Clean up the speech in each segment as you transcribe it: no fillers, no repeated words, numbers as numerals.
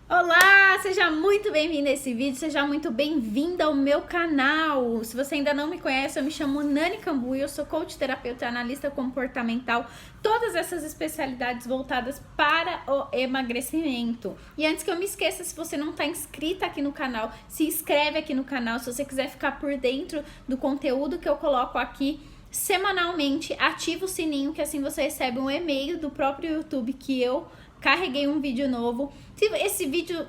Olá, seja muito bem-vindo a esse vídeo, seja muito bem-vinda ao meu canal. Se você ainda não me conhece, eu me chamo Nani Cambu e eu sou coach, terapeuta, analista comportamental, todas essas especialidades voltadas para o emagrecimento. E antes que eu me esqueça, se você não está inscrita aqui no canal, se inscreve aqui no canal. Se você quiser ficar por dentro do conteúdo que eu coloco aqui semanalmente, ativa o sininho que assim você recebe um e-mail do próprio YouTube que eu carreguei um vídeo novo. Se esse vídeo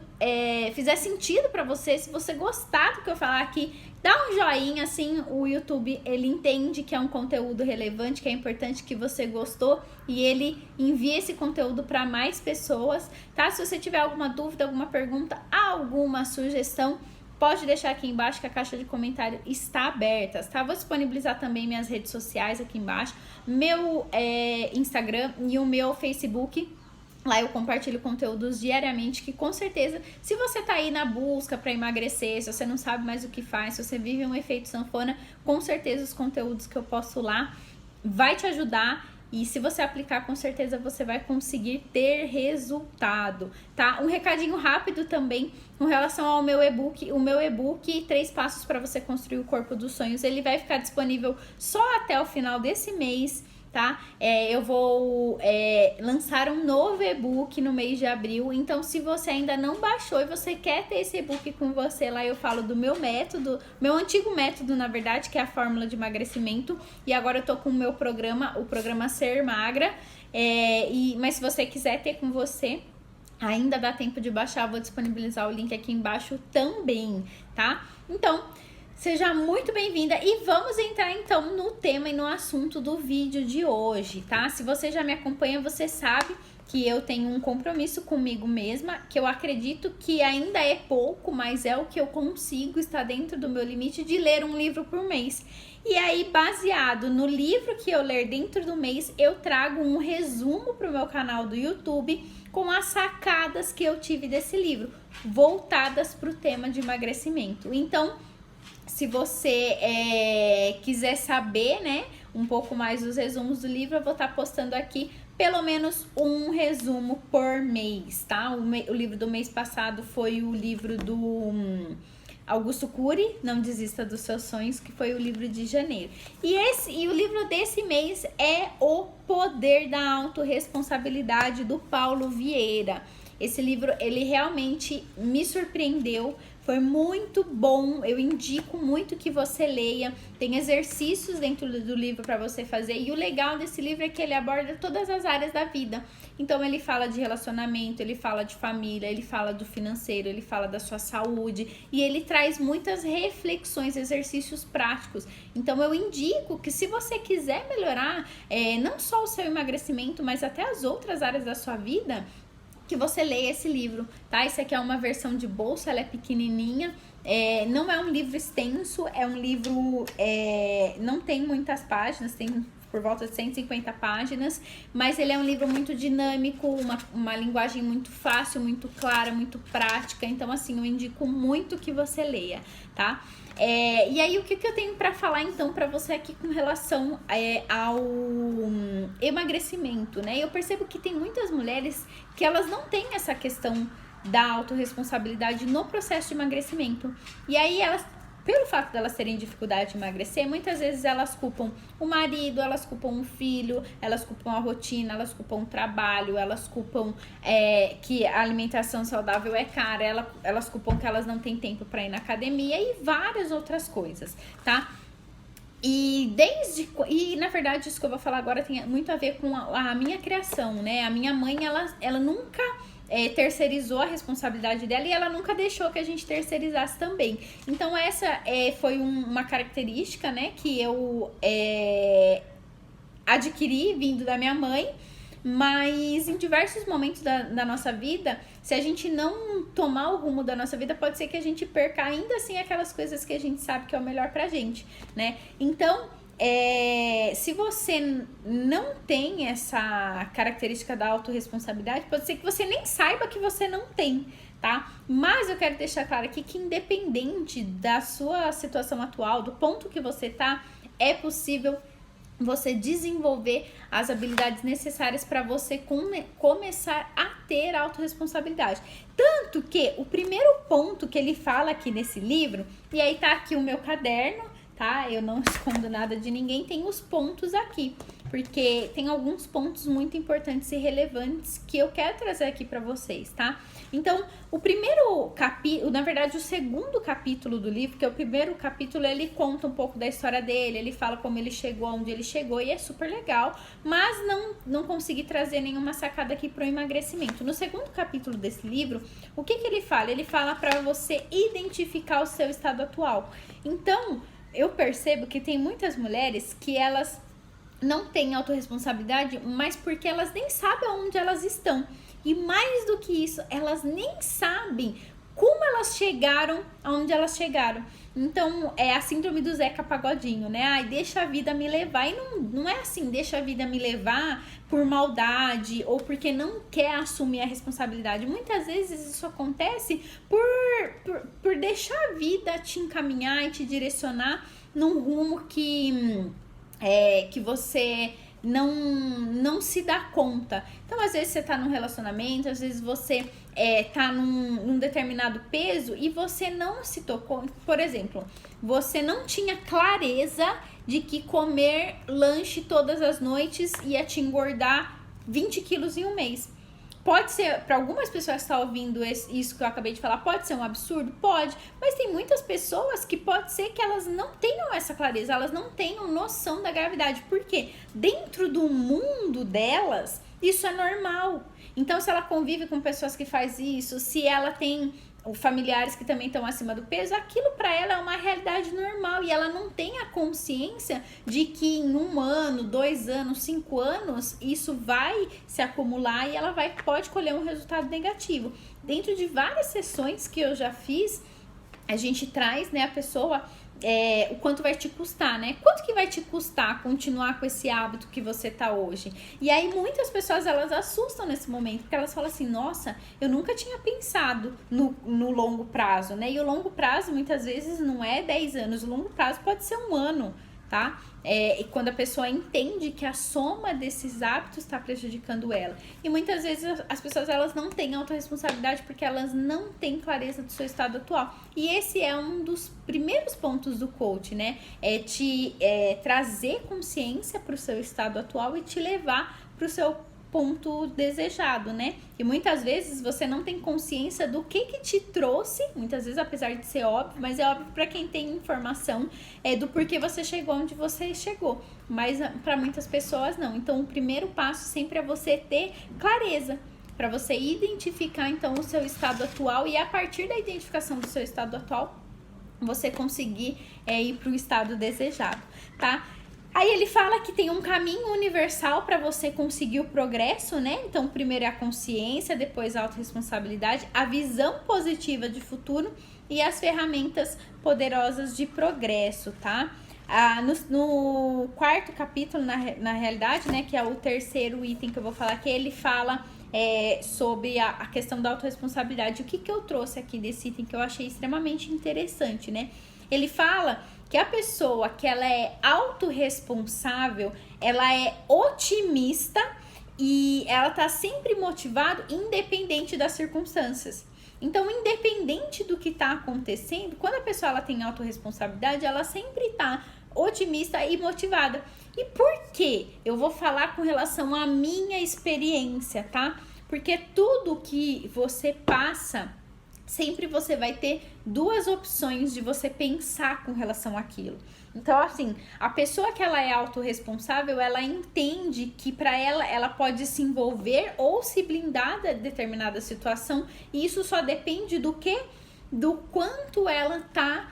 fizer sentido para você, se você gostar do que eu falar aqui, dá um joinha, assim o YouTube ele entende que é um conteúdo relevante, que é importante, que você gostou e ele envia esse conteúdo para mais pessoas, tá? Se você tiver alguma dúvida, alguma pergunta, alguma sugestão, pode deixar aqui embaixo que a caixa de comentário está aberta, tá? Vou disponibilizar também minhas redes sociais aqui embaixo, meu Instagram e o meu Facebook. Lá eu compartilho conteúdos diariamente que com certeza, se você tá aí na busca para emagrecer, se você não sabe mais o que faz, se você vive um efeito sanfona, com certeza os conteúdos que eu posto lá vai te ajudar. E se você aplicar, com certeza você vai conseguir ter resultado, tá? Um recadinho rápido também com relação ao meu e-book. O meu e-book 3 passos para você construir o corpo dos sonhos, ele vai ficar disponível só até o final desse mês, tá? Eu vou lançar um novo e-book no mês de abril, então se você ainda não baixou e você quer ter esse e-book com você, lá eu falo do meu método, meu antigo método, na verdade, que é a fórmula de emagrecimento, e agora eu tô com o meu programa, o programa Ser Magra, mas se você quiser ter com você, ainda dá tempo de baixar, vou disponibilizar o link aqui embaixo também, tá? Então, seja muito bem-vinda e vamos entrar então no tema e no assunto do vídeo de hoje, tá? Se você já me acompanha, você sabe que eu tenho um compromisso comigo mesma, que eu acredito que ainda é pouco, mas é o que eu consigo, está dentro do meu limite de ler um livro por mês. E aí, baseado no livro que eu ler dentro do mês, eu trago um resumo para o meu canal do YouTube com as sacadas que eu tive desse livro, voltadas para o tema de emagrecimento. Então, se você quiser saber, né, um pouco mais dos resumos do livro, eu vou estar postando aqui pelo menos um resumo por mês, tá? O livro do mês passado foi o livro do Augusto Cury, Não Desista dos Seus Sonhos, que foi o livro de janeiro. E o livro desse mês é O Poder da Autorresponsabilidade, do Paulo Vieira. Esse livro, ele realmente me surpreendeu, foi muito bom, eu indico muito que você leia, tem exercícios dentro do livro para você fazer, e o legal desse livro é que ele aborda todas as áreas da vida. Então ele fala de relacionamento, ele fala de família, ele fala do financeiro, ele fala da sua saúde, e ele traz muitas reflexões, exercícios práticos. Então eu indico que se você quiser melhorar não só o seu emagrecimento, mas até as outras áreas da sua vida, que você leia esse livro, tá? Esse aqui é uma versão de bolsa, ela é pequenininha, não é um livro extenso, é um livro, não tem muitas páginas, tem por volta de 150 páginas, mas ele é um livro muito dinâmico, uma linguagem muito fácil, muito clara, muito prática, então assim, eu indico muito que você leia, tá? E aí, o que eu tenho para falar então para você aqui com relação ao emagrecimento, né? Eu percebo que tem muitas mulheres que elas não têm essa questão da autorresponsabilidade no processo de emagrecimento. E aí elas, pelo fato de elas terem dificuldade de emagrecer, muitas vezes elas culpam o marido, elas culpam o filho, elas culpam a rotina, elas culpam o trabalho, elas culpam que a alimentação saudável é cara, elas culpam que elas não têm tempo para ir na academia e várias outras coisas, tá? E na verdade isso que eu vou falar agora tem muito a ver com a minha criação, né? A minha mãe, ela nunca terceirizou a responsabilidade dela e ela nunca deixou que a gente terceirizasse também. Então essa foi uma característica, né, que eu adquiri vindo da minha mãe, mas em diversos momentos da nossa vida, se a gente não tomar o rumo da nossa vida, pode ser que a gente perca ainda assim aquelas coisas que a gente sabe que é o melhor pra gente, né? Então, se você não tem essa característica da autorresponsabilidade, pode ser que você nem saiba que você não tem, tá? Mas eu quero deixar claro aqui que independente da sua situação atual, do ponto que você tá, é possível você desenvolver as habilidades necessárias para você começar a ter autorresponsabilidade. Tanto que o primeiro ponto que ele fala aqui nesse livro, e aí tá aqui o meu caderno, tá? Eu não escondo nada de ninguém, tem os pontos aqui, porque tem alguns pontos muito importantes e relevantes que eu quero trazer aqui para vocês, tá? Então, o primeiro capítulo, na verdade, o segundo capítulo do livro, que é o primeiro capítulo, ele conta um pouco da história dele, ele fala como ele chegou onde ele chegou e é super legal, mas não consegui trazer nenhuma sacada aqui pro emagrecimento. No segundo capítulo desse livro, o que ele fala? Ele fala para você identificar o seu estado atual. Então, eu percebo que tem muitas mulheres que elas não têm autorresponsabilidade, mas porque elas nem sabem onde elas estão. E mais do que isso, elas nem sabem como elas chegaram aonde elas chegaram. Então, é a síndrome do Zeca Pagodinho, né? Ai, deixa a vida me levar. E não é assim, deixa a vida me levar por maldade ou porque não quer assumir a responsabilidade. Muitas vezes isso acontece por deixar a vida te encaminhar e te direcionar num rumo que você não se dá conta. Então, às vezes você tá num relacionamento, às vezes você tá num determinado peso e você não se tocou. Por exemplo, você não tinha clareza de que comer lanche todas as noites ia te engordar 20 quilos em um mês. Pode ser, para algumas pessoas que estão ouvindo isso que eu acabei de falar, pode ser um absurdo? Pode, mas tem muitas pessoas que pode ser que elas não tenham essa clareza, elas não tenham noção da gravidade, porque dentro do mundo delas, isso é normal. Então, se ela convive com pessoas que fazem isso, se ela tem familiares que também estão acima do peso, aquilo para ela é uma realidade normal e ela não tem a consciência de que em 1 ano, 2 anos, 5 anos, isso vai se acumular e ela pode colher um resultado negativo. Dentro de várias sessões que eu já fiz, a gente traz, né, a pessoa o quanto vai te custar, né? Quanto que vai te custar continuar com esse hábito que você tá hoje? E aí muitas pessoas, elas assustam nesse momento, porque elas falam assim, nossa, eu nunca tinha pensado no longo prazo, né? E o longo prazo muitas vezes não é 10 anos, o longo prazo pode ser 1 ano, tá? E quando a pessoa entende que a soma desses hábitos está prejudicando ela. E muitas vezes as pessoas, elas não têm autorresponsabilidade porque elas não têm clareza do seu estado atual. E esse é um dos primeiros pontos do coach, né? É te trazer consciência para o seu estado atual e te levar para o seu ponto desejado, né? E muitas vezes você não tem consciência do que te trouxe, muitas vezes, apesar de ser óbvio, mas é óbvio para quem tem informação do porquê você chegou onde você chegou, mas para muitas pessoas não. Então, o primeiro passo sempre é você ter clareza, para você identificar então o seu estado atual e a partir da identificação do seu estado atual, você conseguir ir para o estado desejado, tá? Aí ele fala que tem um caminho universal para você conseguir o progresso, né? Então, primeiro é a consciência, depois a autorresponsabilidade, a visão positiva de futuro e as ferramentas poderosas de progresso, tá? No quarto capítulo, na realidade, né, que é o terceiro item que eu vou falar aqui, ele fala sobre a questão da autorresponsabilidade. O que eu trouxe aqui desse item que eu achei extremamente interessante, né? Ele fala que a pessoa que ela é autorresponsável, ela é otimista e ela tá sempre motivada independente das circunstâncias. Então, independente do que tá acontecendo, quando a pessoa ela tem autorresponsabilidade, ela sempre tá otimista e motivada. E por quê? Eu vou falar com relação à minha experiência, tá? Porque tudo que você passa, sempre você vai ter 2 opções de você pensar com relação àquilo. Então, assim, a pessoa que ela é autorresponsável, ela entende que para ela pode se envolver ou se blindar de determinada situação, e isso só depende do quanto ela tá,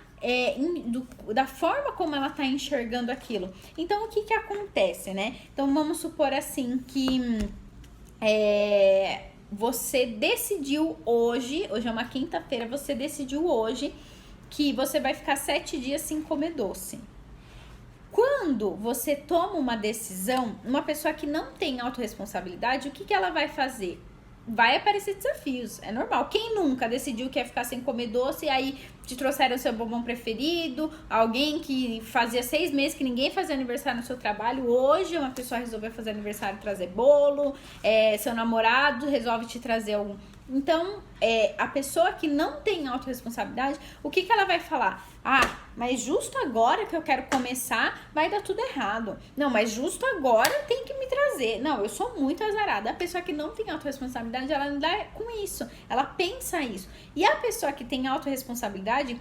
da forma como ela tá enxergando aquilo. Então, o que acontece, né? Então, vamos supor assim que você decidiu hoje é uma quinta-feira, você decidiu hoje que você vai ficar 7 dias sem comer doce. Quando você toma uma decisão, uma pessoa que não tem autorresponsabilidade, o que ela vai fazer? vai aparecer desafios, é normal. Quem nunca decidiu que ia ficar sem comer doce e aí te trouxeram o seu bombom preferido? Alguém que fazia 6 meses que ninguém fazia aniversário no seu trabalho, hoje uma pessoa resolveu fazer aniversário e trazer bolo, seu namorado resolve te trazer algum... Então, a pessoa que não tem autorresponsabilidade, o que ela vai falar? Ah, mas justo agora que eu quero começar, vai dar tudo errado. Não, mas justo agora tem que me trazer. Não, eu sou muito azarada. A pessoa que não tem autorresponsabilidade, ela não dá com isso. Ela pensa isso. E a pessoa que tem autorresponsabilidade,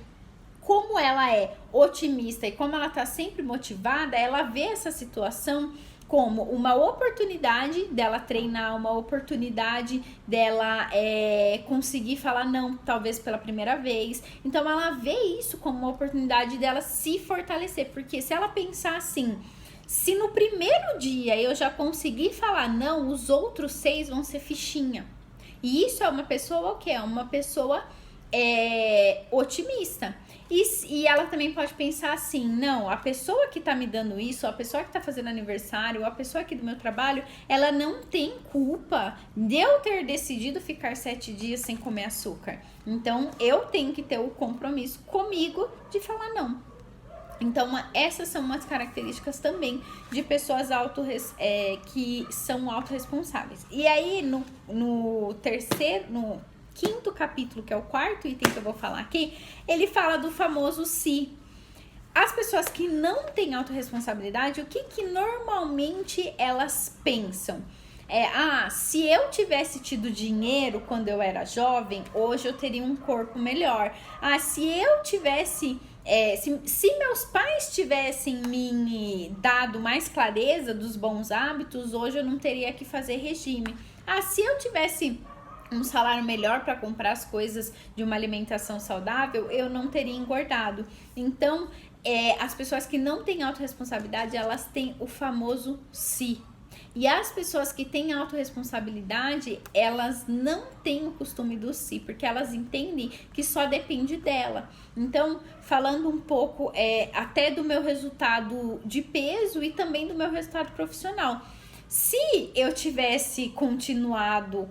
como ela é otimista e como ela tá sempre motivada, ela vê essa situação como uma oportunidade dela treinar, uma oportunidade dela conseguir falar não, talvez pela primeira vez. Então ela vê isso como uma oportunidade dela se fortalecer, porque se ela pensar assim, se no primeiro dia eu já conseguir falar não, os outros 6 vão ser fichinha. E isso é uma pessoa o quê? É uma pessoa otimista. E ela também pode pensar assim, não, a pessoa que tá me dando isso, a pessoa que tá fazendo aniversário, a pessoa aqui do meu trabalho, ela não tem culpa de eu ter decidido ficar 7 dias sem comer açúcar. Então, eu tenho que ter o compromisso comigo de falar não. Então, essas são umas características também de pessoas que são autorresponsáveis. E aí, no quinto capítulo, que é o quarto item que eu vou falar aqui, ele fala do famoso se. As pessoas que não têm autorresponsabilidade, o que normalmente elas pensam? Se eu tivesse tido dinheiro quando eu era jovem, hoje eu teria um corpo melhor. Se eu tivesse... se meus pais tivessem me dado mais clareza dos bons hábitos, hoje eu não teria que fazer regime. Se eu tivesse um salário melhor para comprar as coisas de uma alimentação saudável, eu não teria engordado. Então, as pessoas que não têm autorresponsabilidade, elas têm o famoso se. E as pessoas que têm autorresponsabilidade, elas não têm o costume do si, porque elas entendem que só depende dela. Então, falando um pouco até do meu resultado de peso e também do meu resultado profissional. Se eu tivesse continuado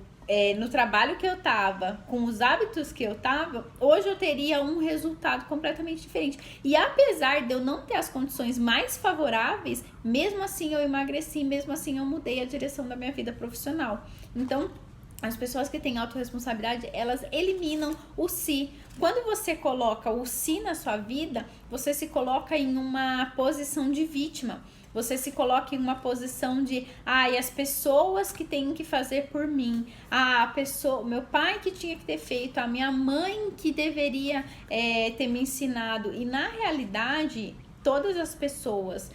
no trabalho que eu tava, com os hábitos que eu tava, hoje eu teria um resultado completamente diferente. E apesar de eu não ter as condições mais favoráveis, mesmo assim eu emagreci, mesmo assim eu mudei a direção da minha vida profissional. Então, as pessoas que têm autorresponsabilidade, elas eliminam o si. Quando você coloca o si na sua vida, você se coloca em uma posição de vítima. Você se coloca em uma posição de, as pessoas que têm que fazer por mim, meu pai que tinha que ter feito, a minha mãe que deveria ter me ensinado. E na realidade, todas as pessoas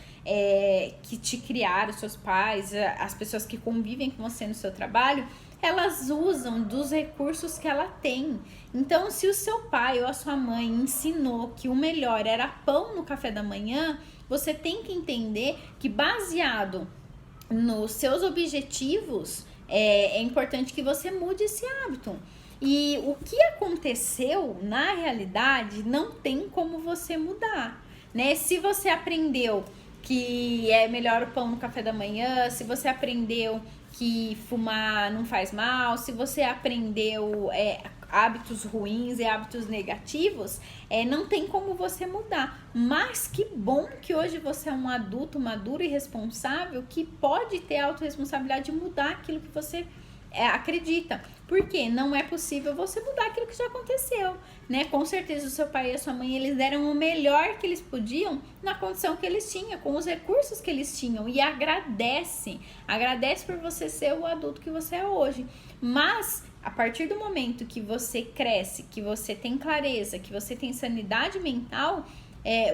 que te criaram, seus pais, as pessoas que convivem com você no seu trabalho, elas usam dos recursos que ela tem. Então, se o seu pai ou a sua mãe ensinou que o melhor era pão no café da manhã, você tem que entender que, baseado nos seus objetivos, é importante que você mude esse hábito. E o que aconteceu, na realidade, não tem como você mudar, né? Se você aprendeu que é melhor o pão no café da manhã, se você aprendeu que fumar não faz mal, se você aprendeu hábitos ruins e hábitos negativos, não tem como você mudar. Mas que bom que hoje você é um adulto maduro e responsável que pode ter a autorresponsabilidade de mudar aquilo que você acredita. Porque não é possível você mudar aquilo que já aconteceu, né? Com certeza o seu pai e a sua mãe, eles deram o melhor que eles podiam na condição que eles tinham, com os recursos que eles tinham. E agradece por você ser o adulto que você é hoje. Mas a partir do momento que você cresce, que você tem clareza, que você tem sanidade mental,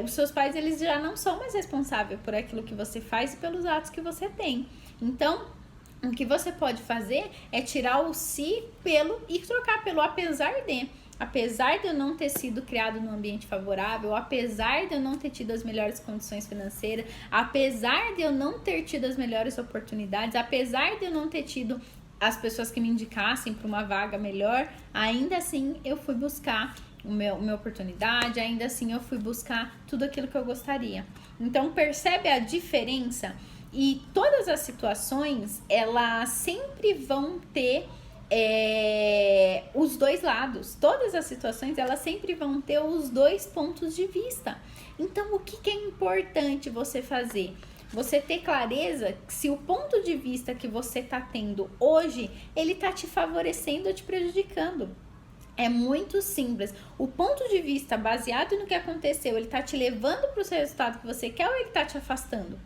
os seus pais, eles já não são mais responsáveis por aquilo que você faz e pelos atos que você tem. Então, o que você pode fazer é tirar o si e trocar pelo apesar de. Apesar de eu não ter sido criado num ambiente favorável, apesar de eu não ter tido as melhores condições financeiras, apesar de eu não ter tido as melhores oportunidades, apesar de eu não ter tido as pessoas que me indicassem para uma vaga melhor, ainda assim eu fui buscar minha oportunidade, ainda assim eu fui buscar tudo aquilo que eu gostaria. Então, percebe a diferença? E todas as situações, elas sempre vão ter os dois lados. Todas as situações, elas sempre vão ter os dois pontos de vista. Então, o que é importante você fazer? Você ter clareza se o ponto de vista que você está tendo hoje, ele está te favorecendo ou te prejudicando. É muito simples. O ponto de vista baseado no que aconteceu, ele está te levando para o seu resultado que você quer ou ele está te afastando?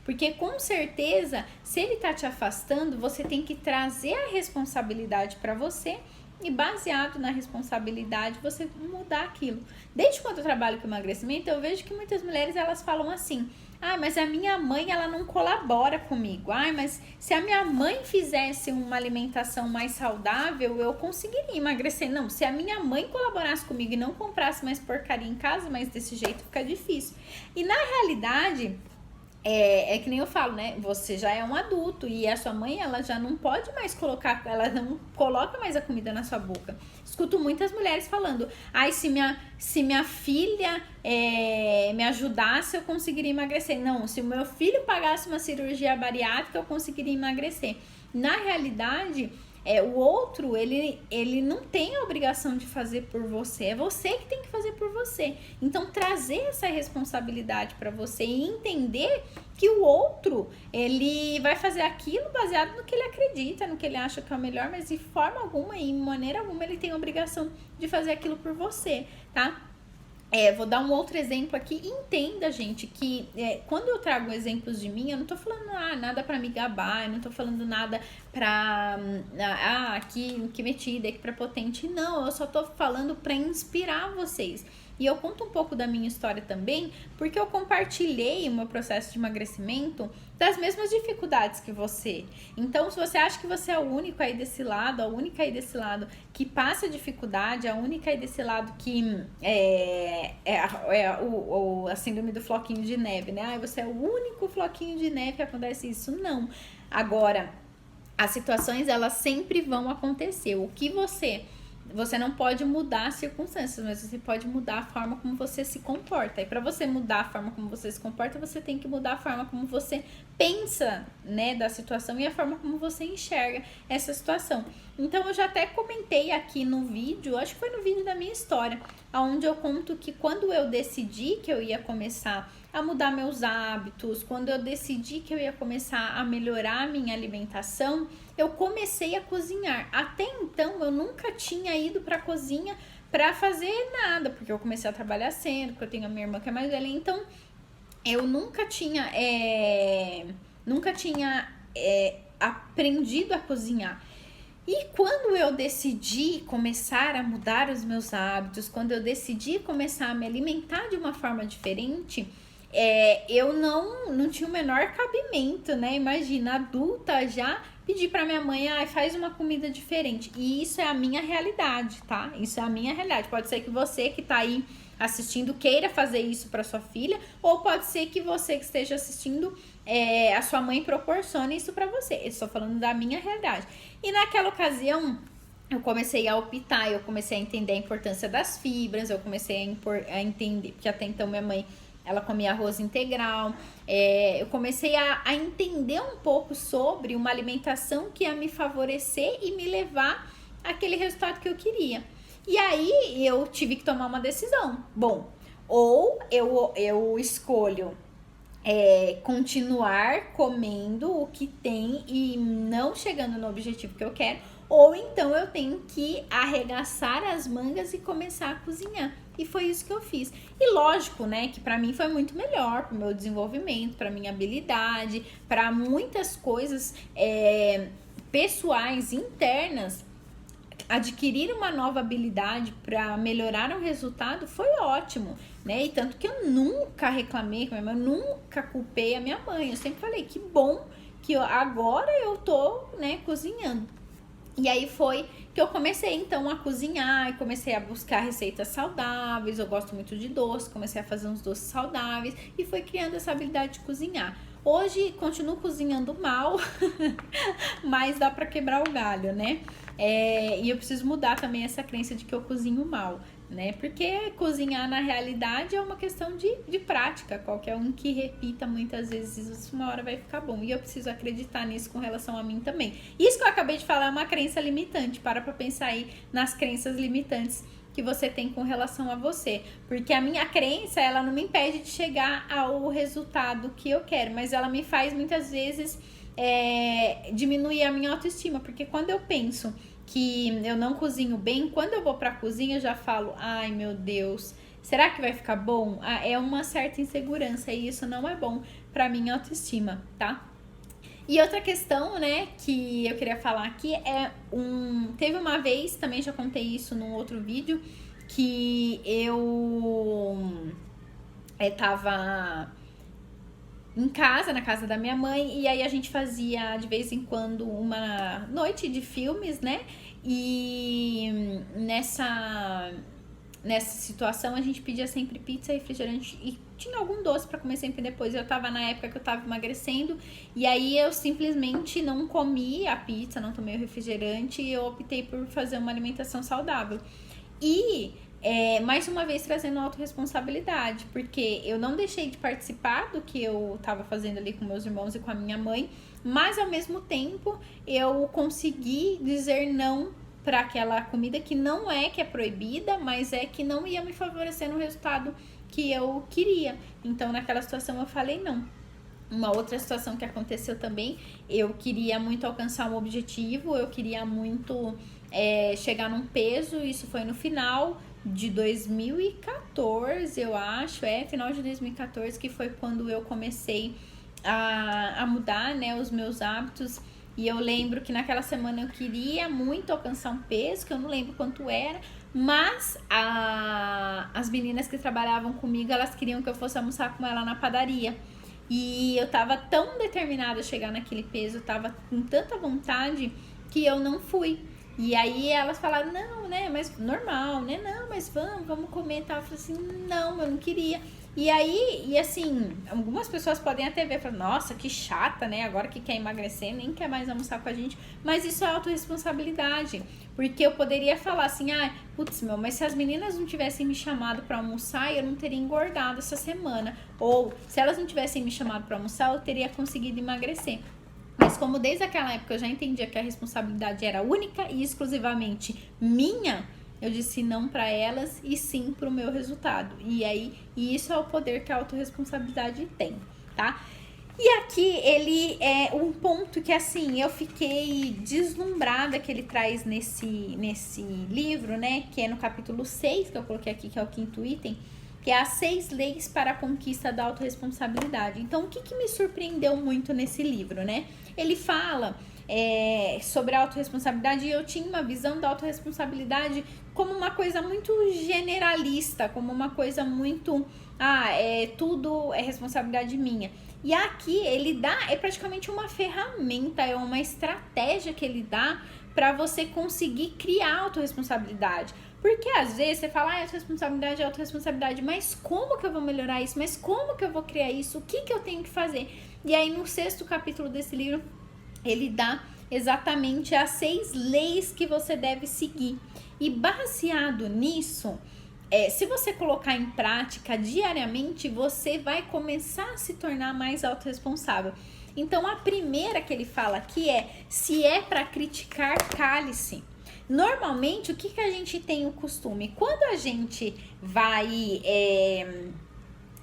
Porque com certeza, se ele está te afastando, você tem que trazer a responsabilidade para você e baseado na responsabilidade, você mudar aquilo. Desde quando eu trabalho com emagrecimento, eu vejo que muitas mulheres, elas falam assim: ah, mas a minha mãe, ela não colabora comigo. Ah, mas se a minha mãe fizesse uma alimentação mais saudável, eu conseguiria emagrecer. Não, se a minha mãe colaborasse comigo e não comprasse mais porcaria em casa, mas desse jeito fica difícil. E na realidade, é que nem eu falo, né? Você já é um adulto e a sua mãe, ela já não pode mais colocar, ela não coloca mais a comida na sua boca. Escuto muitas mulheres falando: ai, se minha filha me ajudasse, eu conseguiria emagrecer. Não, se o meu filho pagasse uma cirurgia bariátrica, eu conseguiria emagrecer. Na realidade, o outro, ele não tem a obrigação de fazer por você, é você que tem que fazer por você. Então, trazer essa responsabilidade para você e entender que o outro, ele vai fazer aquilo baseado no que ele acredita, no que ele acha que é o melhor, mas de forma alguma e de maneira alguma ele tem a obrigação de fazer aquilo por você, tá? Vou dar um outro exemplo aqui. Entenda, gente, que quando eu trago exemplos de mim, eu não tô falando nada pra me gabar, eu não tô falando nada pra que metida, que prepotente. Não, eu só tô falando pra inspirar vocês. E eu conto um pouco da minha história também, porque eu compartilhei o meu processo de emagrecimento das mesmas dificuldades que você. Então, se você acha que você é o único aí desse lado, a única aí desse lado que passa dificuldade, a única aí desse lado que a síndrome do floquinho de neve, né? Ah, você é o único floquinho de neve que acontece isso. Não. Agora, as situações, elas sempre vão acontecer. O que você não pode mudar as circunstâncias, mas você pode mudar a forma como você se comporta. E para você mudar a forma como você se comporta, você tem que mudar a forma como você pensa, né, da situação e a forma como você enxerga essa situação. Então, eu já até comentei aqui no vídeo, acho que foi no vídeo da minha história, onde eu conto que quando eu decidi que eu ia começar a mudar meus hábitos, quando eu decidi que eu ia começar a melhorar a minha alimentação, eu comecei a cozinhar. Até então, eu nunca tinha ido para a cozinha para fazer nada, porque eu comecei a trabalhar cedo, porque eu tenho a minha irmã que é mais velha, então eu nunca tinha aprendido a cozinhar. E quando eu decidi começar a mudar os meus hábitos, quando eu decidi começar a me alimentar de uma forma diferente, eu não tinha o menor cabimento, né? Imagina, adulta já pedir pra minha mãe, faz uma comida diferente. E isso é a minha realidade, tá? Isso é a minha realidade. Pode ser que você que tá aí assistindo queira fazer isso pra sua filha, ou pode ser que você que esteja assistindo, a sua mãe proporcione isso pra você. Eu estou falando da minha realidade. E naquela ocasião, eu comecei a optar, eu comecei a entender a importância das fibras, eu comecei a entender, porque até então minha mãe, ela comia arroz integral. Eu comecei a entender um pouco sobre uma alimentação que ia me favorecer e me levar àquele resultado que eu queria. E aí eu tive que tomar uma decisão. Bom, ou eu escolho continuar comendo o que tem e não chegando no objetivo que eu quero, ou então eu tenho que arregaçar as mangas e começar a cozinhar. E foi isso que eu fiz. E lógico, né, que pra mim foi muito melhor, pro meu desenvolvimento, pra minha habilidade, pra muitas coisas pessoais, internas. Adquirir uma nova habilidade para melhorar o resultado foi ótimo, né? E tanto que eu nunca reclamei com a minha mãe, eu nunca culpei a minha mãe. Eu sempre falei, que bom que agora eu tô, né, cozinhando. E aí foi que eu comecei então a cozinhar e comecei a buscar receitas saudáveis. Eu gosto muito de doce, comecei a fazer uns doces saudáveis e foi criando essa habilidade de cozinhar. Hoje continuo cozinhando mal, mas dá pra quebrar o galho, né? E eu preciso mudar também essa crença de que eu cozinho mal, né? Porque cozinhar na realidade é uma questão de prática. Qualquer um que repita muitas vezes isso, uma hora vai ficar bom. E eu preciso acreditar nisso com relação a mim também. Isso que eu acabei de falar é uma crença limitante. Para pra pensar aí nas crenças limitantes que você tem com relação a você. Porque a minha crença, ela não me impede de chegar ao resultado que eu quero, mas ela me faz muitas vezes diminuir a minha autoestima. Porque quando eu penso que eu não cozinho bem, quando eu vou pra cozinha eu já falo, ai meu Deus, será que vai ficar bom? É uma certa insegurança e isso não é bom pra minha autoestima, tá? E outra questão, né, que eu queria falar aqui teve uma vez, também já contei isso num outro vídeo, que eu tava em casa, na casa da minha mãe, e aí a gente fazia de vez em quando uma noite de filmes, né? E nessa situação a gente pedia sempre pizza, refrigerante e tinha algum doce pra comer sempre depois. Eu tava na época que eu tava emagrecendo e aí eu simplesmente não comi a pizza, não tomei o refrigerante e eu optei por fazer uma alimentação saudável. E mais uma vez trazendo autorresponsabilidade, porque eu não deixei de participar do que eu tava fazendo ali com meus irmãos e com a minha mãe, mas ao mesmo tempo eu consegui dizer não para aquela comida que não é que é proibida, mas é que não ia me favorecer no resultado que eu queria. Então naquela situação eu falei não. Uma outra situação que aconteceu também, eu queria muito alcançar um objetivo, eu queria muito chegar num peso, isso foi no final de 2014, eu acho, final de 2014, que foi quando eu comecei a mudar, né, os meus hábitos. E eu lembro que naquela semana eu queria muito alcançar um peso, que eu não lembro quanto era, mas as meninas que trabalhavam comigo, elas queriam que eu fosse almoçar com ela na padaria. E eu tava tão determinada a chegar naquele peso, eu tava com tanta vontade que eu não fui. E aí elas falaram, não, né, mas normal, né, não, mas vamos comer e tal. Eu falei assim, não, eu não queria. E aí, assim, algumas pessoas podem até ver, falar, nossa, que chata, né, agora que quer emagrecer, nem quer mais almoçar com a gente. Mas isso é autorresponsabilidade, porque eu poderia falar assim, putz, mas se as meninas não tivessem me chamado pra almoçar, eu não teria engordado essa semana. Ou, se elas não tivessem me chamado pra almoçar, eu teria conseguido emagrecer. Mas como desde aquela época eu já entendia que a responsabilidade era única e exclusivamente minha, eu disse não para elas e sim para o meu resultado. E isso é o poder que a autorresponsabilidade tem, tá? E aqui ele é um ponto que assim, eu fiquei deslumbrada que ele traz nesse livro, né? Que é no capítulo 6, que eu coloquei aqui, que é o 5º item, que é as 6 leis para a conquista da autorresponsabilidade. Então, o que me surpreendeu muito nesse livro, né? Ele fala sobre a autorresponsabilidade e eu tinha uma visão da autorresponsabilidade como uma coisa muito generalista, como uma coisa muito, tudo é responsabilidade minha. E aqui ele dá, é praticamente uma ferramenta, é uma estratégia que ele dá para você conseguir criar autorresponsabilidade. Porque às vezes você fala, autorresponsabilidade é autorresponsabilidade, mas como que eu vou melhorar isso? Mas como que eu vou criar isso? O que eu tenho que fazer? E aí no 6º capítulo desse livro, ele dá exatamente as 6 leis que você deve seguir. E baseado nisso, se você colocar em prática diariamente, você vai começar a se tornar mais autorresponsável. Então a primeira que ele fala aqui se é para criticar, cale-se. Normalmente, o que a gente tem o costume? Quando a gente vai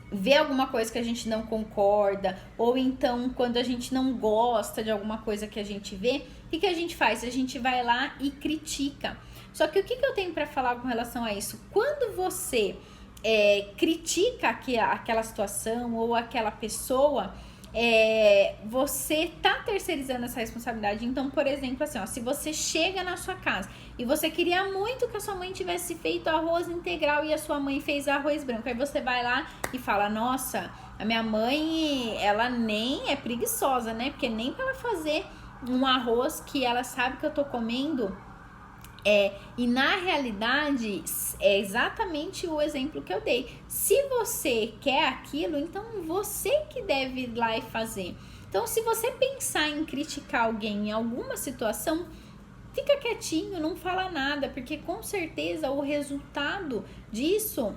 ver alguma coisa que a gente não concorda, ou então quando a gente não gosta de alguma coisa que a gente vê, o que a gente faz? A gente vai lá e critica. Só que o que eu tenho para falar com relação a isso? Quando você critica aquela situação ou aquela pessoa, você tá terceirizando essa responsabilidade. Então, por exemplo, assim, se você chega na sua casa e você queria muito que a sua mãe tivesse feito arroz integral e a sua mãe fez arroz branco, aí você vai lá e fala, nossa, a minha mãe, ela nem é preguiçosa, né? Porque nem pra ela fazer um arroz que ela sabe que eu tô comendo E na realidade, é exatamente o exemplo que eu dei. Se você quer aquilo, então você que deve ir lá e fazer. Então, se você pensar em criticar alguém em alguma situação, fica quietinho, não fala nada, porque com certeza o resultado disso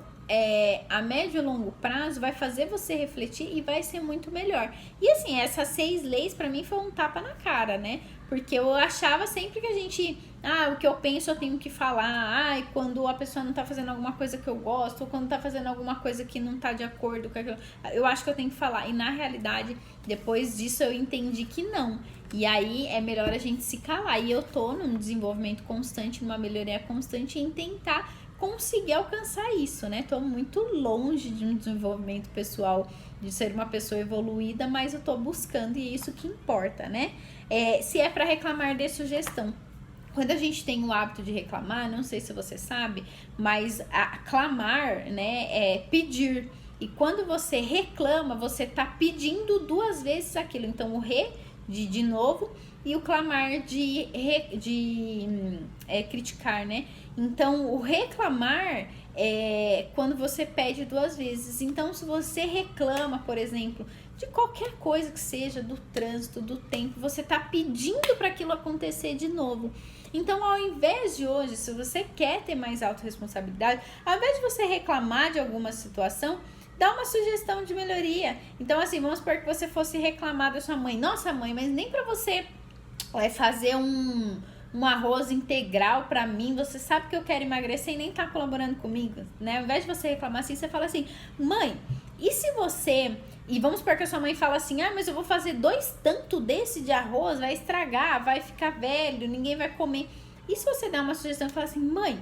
a médio e longo prazo vai fazer você refletir e vai ser muito melhor. E assim, essas 6 leis pra mim foi um tapa na cara, né? Porque eu achava sempre que a gente, o que eu penso eu tenho que falar, quando a pessoa não tá fazendo alguma coisa que eu gosto, ou quando tá fazendo alguma coisa que não tá de acordo com aquilo, eu acho que eu tenho que falar. E na realidade, depois disso eu entendi que não. E aí é melhor a gente se calar. E eu tô num desenvolvimento constante, numa melhoria constante em tentar conseguir alcançar isso, né? Tô muito longe de um desenvolvimento pessoal, de ser uma pessoa evoluída, mas eu tô buscando e é isso que importa, né? Se é para reclamar de sugestão. Quando a gente tem o hábito de reclamar, não sei se você sabe, mas clamar, né, é pedir. E quando você reclama, você tá pedindo 2 vezes aquilo. Então, o de novo e o clamar de criticar, né? Então, o reclamar é quando você pede 2 vezes. Então, se você reclama, por exemplo, de qualquer coisa que seja, do trânsito, do tempo, você tá pedindo para aquilo acontecer de novo. Então, ao invés de hoje, se você quer ter mais autorresponsabilidade, ao invés de você reclamar de alguma situação, dá uma sugestão de melhoria. Então, assim, vamos supor que você fosse reclamar da sua mãe. Nossa, mãe, mas nem pra você fazer um arroz integral pra mim, você sabe que eu quero emagrecer e nem tá colaborando comigo, né? Ao invés de você reclamar assim, você fala assim, mãe, e se você... E vamos supor que a sua mãe fala assim, mas eu vou fazer 2 tanto desse de arroz, vai estragar, vai ficar velho, ninguém vai comer. E se você der uma sugestão e falar assim, mãe,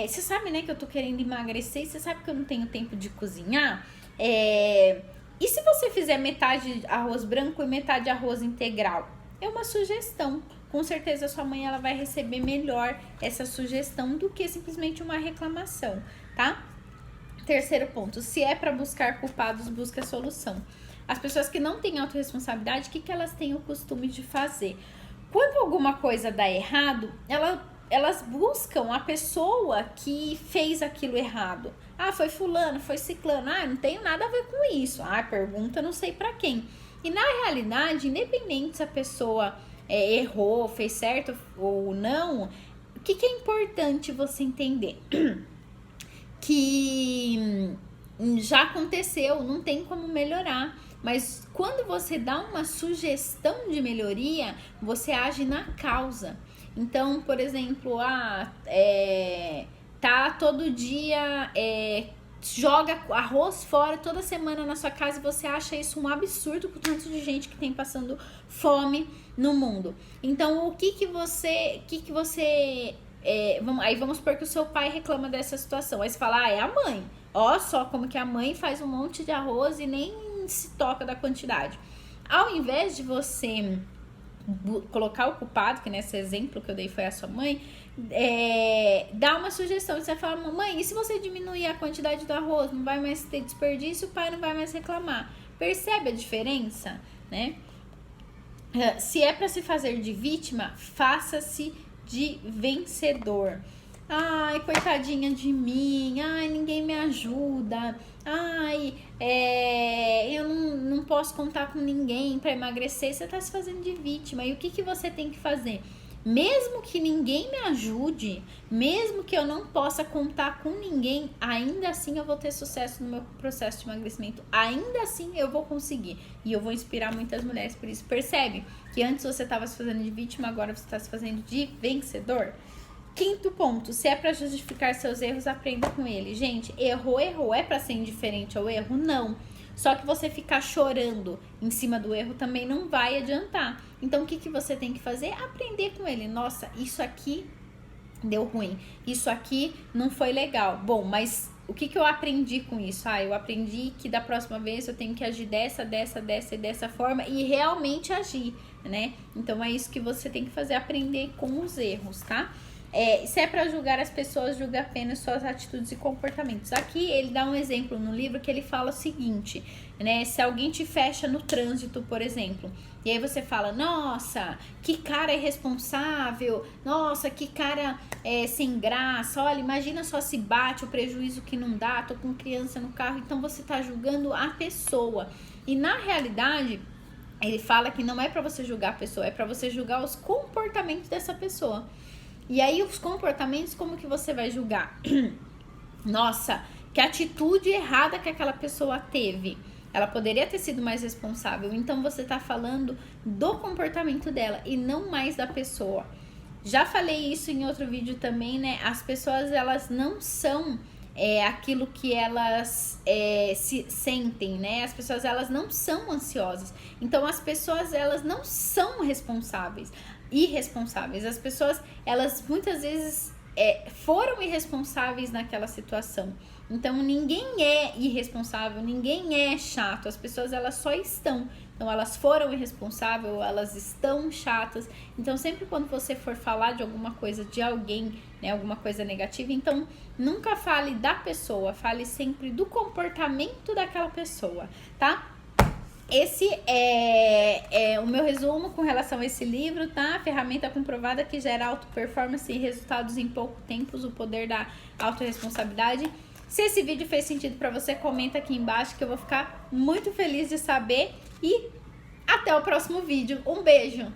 você sabe, né, que eu tô querendo emagrecer, você sabe que eu não tenho tempo de cozinhar? E se você fizer metade arroz branco e metade arroz integral? É uma sugestão. Com certeza a sua mãe ela vai receber melhor essa sugestão do que simplesmente uma reclamação, tá? Terceiro ponto, se é para buscar culpados, busca solução. As pessoas que não têm autorresponsabilidade, o que elas têm o costume de fazer? Quando alguma coisa dá errado, elas buscam a pessoa que fez aquilo errado. Foi fulano, foi ciclano. Não tenho nada a ver com isso. Pergunta não sei pra quem. E na realidade, independente se a pessoa errou, fez certo ou não, o que é importante você entender? Que já aconteceu, não tem como melhorar. Mas quando você dá uma sugestão de melhoria, você age na causa. Então, por exemplo, tá todo dia, joga arroz fora toda semana na sua casa e você acha isso um absurdo com o tanto de gente que tem passando fome no mundo. Então, aí vamos supor que o seu pai reclama dessa situação. Aí você fala, é a mãe. Ó, só como que a mãe faz um monte de arroz e nem se toca da quantidade. Ao invés de você colocar o culpado, que nesse exemplo que eu dei foi a sua mãe, dá uma sugestão. Você fala, mãe, e se você diminuir a quantidade do arroz, não vai mais ter desperdício, o pai não vai mais reclamar. Percebe a diferença, né? Se é para se fazer de vítima, faça-se de vencedor. Coitadinha de mim, ninguém me ajuda, eu não posso contar com ninguém para emagrecer. Você tá se fazendo de vítima. E o que você tem que fazer? Mesmo que ninguém me ajude, mesmo que eu não possa contar com ninguém, ainda assim eu vou ter sucesso no meu processo de emagrecimento. Ainda assim eu vou conseguir. E eu vou inspirar muitas mulheres por isso. Percebe que antes você estava se fazendo de vítima, agora você está se fazendo de vencedor? Quinto ponto, se é para justificar seus erros, aprenda com ele. Gente, errou. É para ser indiferente ao erro? Não. Só que você ficar chorando em cima do erro também não vai adiantar. Então, o que você tem que fazer? Aprender com ele. Nossa, isso aqui deu ruim. Isso aqui não foi legal. Bom, mas o que eu aprendi com isso? Eu aprendi que da próxima vez eu tenho que agir dessa e dessa forma e realmente agir, né? Então, é isso que você tem que fazer, aprender com os erros, tá? Se é para julgar as pessoas, julga apenas suas atitudes e comportamentos. Aqui ele dá um exemplo no livro que ele fala o seguinte, né? Se alguém te fecha no trânsito, por exemplo, e aí você fala, nossa, que cara irresponsável, nossa, que cara sem graça, olha, imagina só se bate, o prejuízo que não dá, tô com criança no carro, então você tá julgando a pessoa. E na realidade, ele fala que não é para você julgar a pessoa, é para você julgar os comportamentos dessa pessoa. E aí os comportamentos, como que você vai julgar? Nossa, que atitude errada que aquela pessoa teve. Ela poderia ter sido mais responsável. Então você tá falando do comportamento dela e não mais da pessoa. Já falei isso em outro vídeo também, né? As pessoas, elas não são aquilo que elas se sentem, né? As pessoas, elas não são ansiosas. Então as pessoas, elas não são irresponsáveis. As pessoas, elas muitas vezes foram irresponsáveis naquela situação. Então ninguém é irresponsável, ninguém é chato. As pessoas, elas só estão. Então elas foram irresponsáveis, elas estão chatas. Então sempre quando você for falar de alguma coisa de alguém, né, alguma coisa negativa, então nunca fale da pessoa, fale sempre do comportamento daquela pessoa, tá? Esse é o meu resumo com relação a esse livro, tá? Ferramenta comprovada que gera auto performance e resultados em pouco tempo, o poder da autorresponsabilidade. Se esse vídeo fez sentido para você, comenta aqui embaixo que eu vou ficar muito feliz de saber. E até o próximo vídeo. Um beijo!